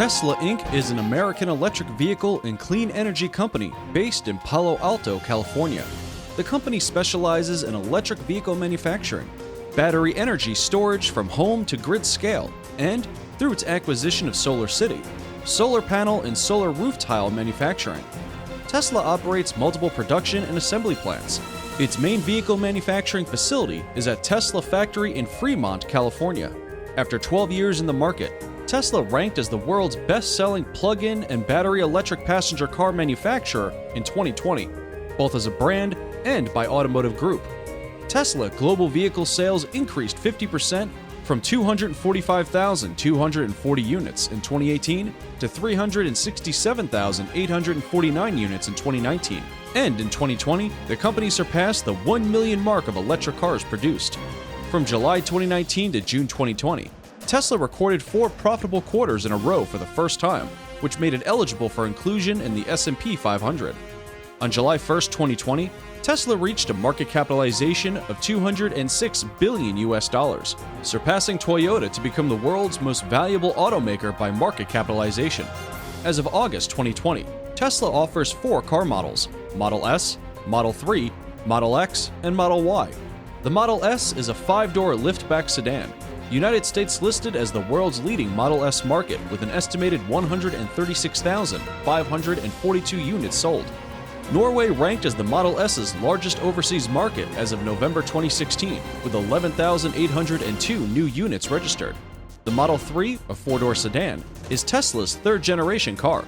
Tesla Inc. is an American electric vehicle and clean energy company based in Palo Alto, California. The company specializes in electric vehicle manufacturing, battery energy storage from home to grid scale, and, through its acquisition of SolarCity, solar panel and solar roof tile manufacturing. Tesla operates multiple production and assembly plants. Its main vehicle manufacturing facility is at Tesla factory in Fremont, California. After 12 years in the market, Tesla ranked as the world's best-selling plug-in and battery electric passenger car manufacturer in 2020, both as a brand and by Automotive Group. Tesla global vehicle sales increased 50% from 245,240 units in 2018 to 367,849 units in 2019. And in 2020, the company surpassed the 1 million mark of electric cars produced. From July 2019 to June 2020, Tesla recorded 4 profitable quarters in a row for the first time, which made it eligible for inclusion in the S&P 500. On July 1, 2020, Tesla reached a market capitalization of $206 billion, surpassing Toyota to become the world's most valuable automaker by market capitalization. As of August 2020, Tesla offers 4 car models: Model S, Model 3, Model X, and Model Y. The Model S is a 5-door liftback sedan, United States listed as the world's leading Model S market with an estimated 136,542 units sold. Norway ranked as the Model S's largest overseas market as of November 2016, with 11,802 new units registered. The Model 3, a 4-door sedan, is Tesla's 3rd-generation car.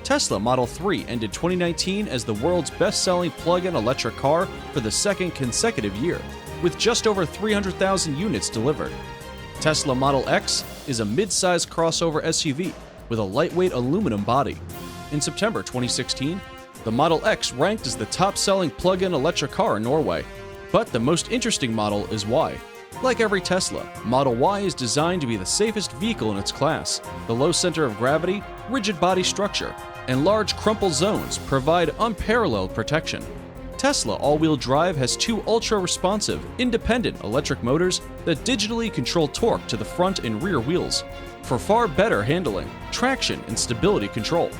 Tesla Model 3 ended 2019 as the world's best-selling plug-in electric car for the 2nd consecutive year, with just over 300,000 units delivered. Tesla Model X is a mid-size crossover SUV with a lightweight aluminum body. In September 2016, the Model X ranked as the top-selling plug-in electric car in Norway. But the most interesting model is Y. Like every Tesla, Model Y is designed to be the safest vehicle in its class. The low center of gravity, rigid body structure, and large crumple zones provide unparalleled protection. Tesla all-wheel drive has 2 ultra-responsive, independent electric motors that digitally control torque to the front and rear wheels for far better handling, traction, and stability control.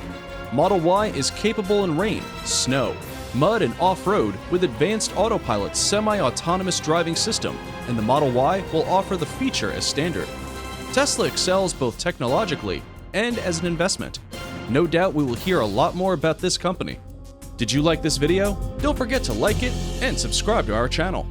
Model Y is capable in rain, snow, mud, and off-road with advanced autopilot semi-autonomous driving system, and the Model Y will offer the feature as standard. Tesla excels both technologically and as an investment. No doubt we will hear a lot more about this company. Did you like this video? Don't forget to like it and subscribe to our channel.